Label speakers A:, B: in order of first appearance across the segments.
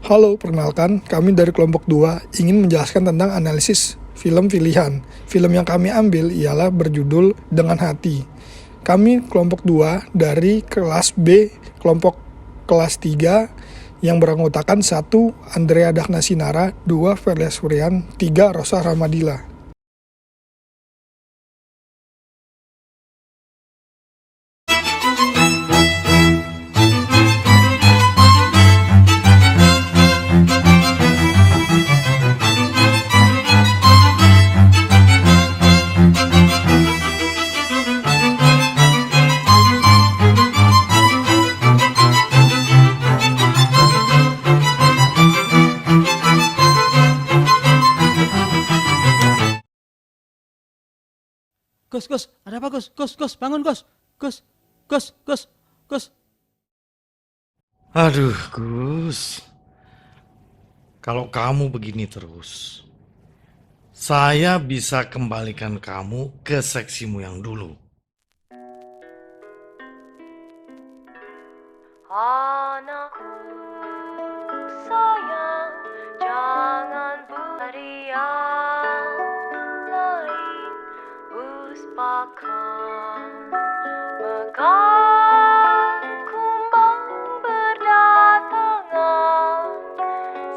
A: Halo, perkenalkan, kami dari kelompok 2 ingin menjelaskan tentang analisis film pilihan. Film yang kami ambil ialah berjudul Dengan Hati. Kami kelompok 2 dari kelas B, kelompok kelas 3 yang beranggotakan 1. Andrea Dahna Sinara, 2. Verlia Surian, 3. Rosa Ramadila.
B: Gus, ada apa Gus, bangun Gus.
C: Aduh, Gus. Kalau kamu begini terus, saya bisa kembalikan kamu ke seksimu yang dulu.
D: Anakku sayang, jangan beri yang lain, puspakan megang kumbang berdatangan,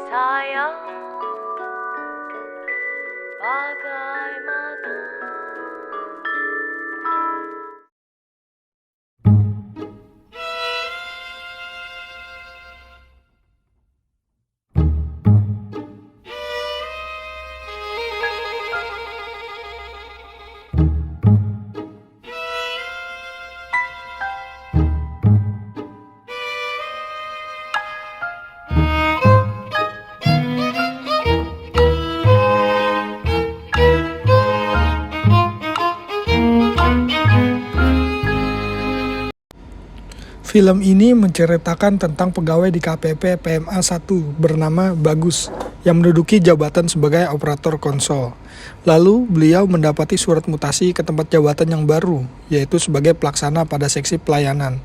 D: sayang bagaimana.
A: Film ini menceritakan tentang pegawai di KPP PMA 1 bernama Bagus yang menduduki jabatan sebagai operator konsol. Lalu beliau mendapati surat mutasi ke tempat jabatan yang baru, yaitu sebagai pelaksana pada seksi pelayanan.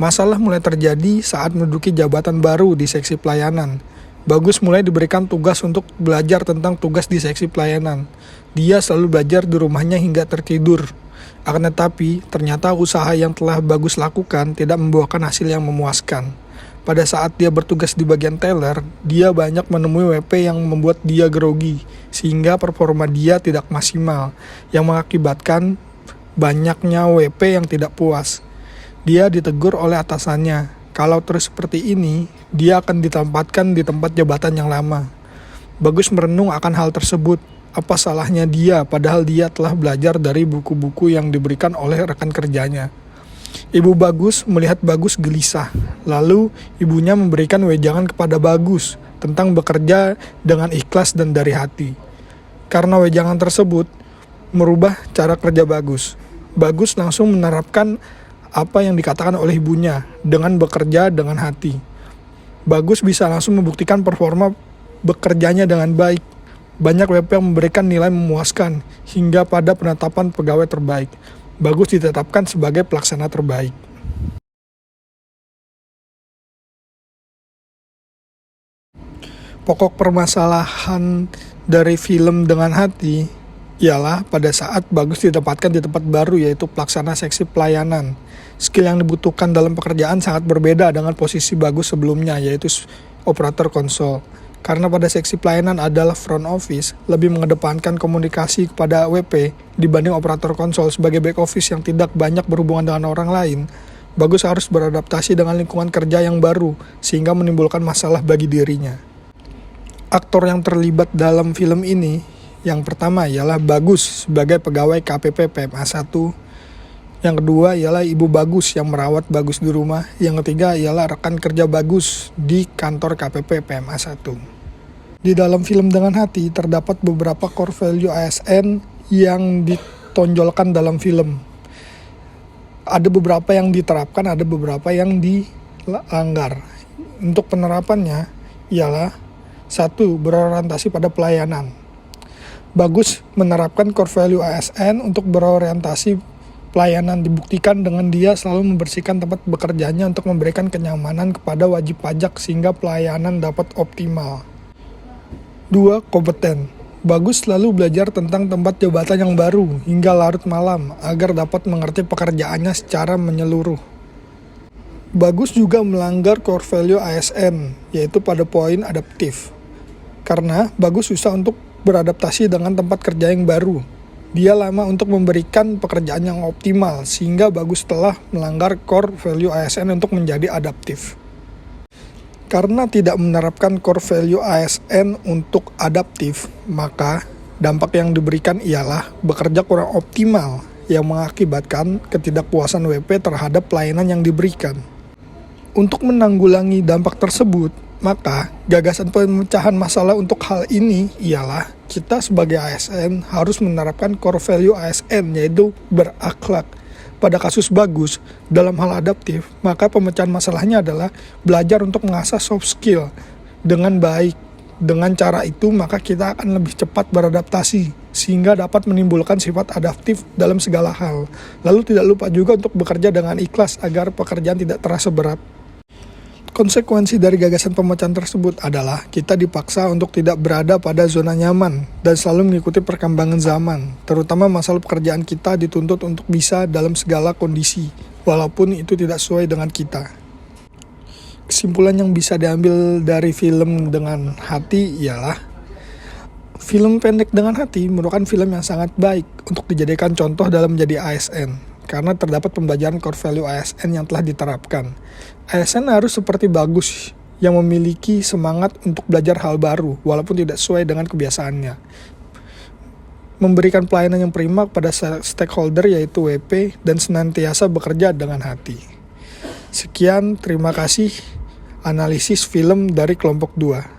A: Masalah mulai terjadi saat menduduki jabatan baru di seksi pelayanan. Bagus mulai diberikan tugas untuk belajar tentang tugas di seksi pelayanan. Dia selalu belajar di rumahnya hingga tertidur. Akan tetapi, ternyata usaha yang telah Bagus lakukan tidak membuahkan hasil yang memuaskan. Pada saat dia bertugas di bagian teller, dia banyak menemui WP yang membuat dia grogi, sehingga performa dia tidak maksimal, yang mengakibatkan banyaknya WP yang tidak puas. Dia ditegur oleh atasannya. Kalau terus seperti ini, dia akan ditempatkan di tempat jabatan yang lama. Bagus merenung akan hal tersebut. Apa salahnya dia, padahal dia telah belajar dari buku-buku yang diberikan oleh rekan kerjanya. Ibu Bagus melihat Bagus gelisah. Lalu ibunya memberikan wejangan kepada Bagus tentang bekerja dengan ikhlas dan dari hati. Karena wejangan tersebut merubah cara kerja Bagus. Bagus langsung menerapkan apa yang dikatakan oleh ibunya dengan bekerja dengan hati. Bagus bisa langsung membuktikan performa bekerjanya dengan baik. Banyak WP yang memberikan nilai memuaskan hingga pada penetapan pegawai terbaik. Bagus ditetapkan sebagai pelaksana terbaik. Pokok permasalahan dari film Dengan Hati ialah pada saat Bagus ditempatkan di tempat baru, yaitu pelaksana seksi pelayanan. Skill yang dibutuhkan dalam pekerjaan sangat berbeda dengan posisi Bagus sebelumnya, yaitu operator konsol. Karena pada seksi pelayanan adalah front office, lebih mengedepankan komunikasi kepada WP dibanding operator konsol sebagai back office yang tidak banyak berhubungan dengan orang lain. Bagus harus beradaptasi dengan lingkungan kerja yang baru, sehingga menimbulkan masalah bagi dirinya. Aktor yang terlibat dalam film ini, yang pertama ialah Bagus sebagai pegawai KPP PMA 1. Yang kedua ialah Ibu Bagus yang merawat Bagus di rumah. Yang ketiga ialah rekan kerja Bagus di kantor KPP PMA 1. Di dalam film Dengan Hati terdapat beberapa core value ASN yang ditonjolkan dalam film. Ada beberapa yang diterapkan, ada beberapa yang dilanggar. Untuk penerapannya ialah 1. Berorientasi pada pelayanan. Bagus menerapkan core value ASN untuk berorientasi Pelayanan dibuktikan dengan dia selalu membersihkan tempat bekerjanya untuk memberikan kenyamanan kepada wajib pajak sehingga pelayanan dapat optimal. 2. Kompeten. Bagus selalu belajar tentang tempat jabatan yang baru hingga larut malam agar dapat mengerti pekerjaannya secara menyeluruh. Bagus juga melanggar core value ASN, yaitu pada poin adaptif. Karena Bagus susah untuk beradaptasi dengan tempat kerja yang baru. Dia lama untuk memberikan pekerjaan yang optimal, sehingga Bagus telah melanggar core value ASN untuk menjadi adaptif. Karena tidak menerapkan core value ASN untuk adaptif, maka dampak yang diberikan ialah bekerja kurang optimal yang mengakibatkan ketidakpuasan WP terhadap pelayanan yang diberikan. Untuk menanggulangi dampak tersebut, maka gagasan pemecahan masalah untuk hal ini ialah kita sebagai ASN harus menerapkan core value ASN, yaitu berakhlak. Pada kasus Bagus, dalam hal adaptif, maka pemecahan masalahnya adalah belajar untuk mengasah soft skill dengan baik. Dengan cara itu, maka kita akan lebih cepat beradaptasi, sehingga dapat menimbulkan sifat adaptif dalam segala hal. Lalu tidak lupa juga untuk bekerja dengan ikhlas agar pekerjaan tidak terasa berat. Konsekuensi dari gagasan pemecahan tersebut adalah kita dipaksa untuk tidak berada pada zona nyaman dan selalu mengikuti perkembangan zaman, terutama masalah pekerjaan kita dituntut untuk bisa dalam segala kondisi, walaupun itu tidak sesuai dengan kita. Kesimpulan yang bisa diambil dari film dengan hati ialah film pendek dengan hati merupakan film yang sangat baik untuk dijadikan contoh dalam menjadi ASN. Karena terdapat pembelajaran core value ASN yang telah diterapkan. ASN harus seperti Bagus, yang memiliki semangat untuk belajar hal baru, walaupun tidak sesuai dengan kebiasaannya. Memberikan pelayanan yang prima kepada stakeholder yaitu WP, dan senantiasa bekerja dengan hati. Sekian, terima kasih. Analisis film dari kelompok 2.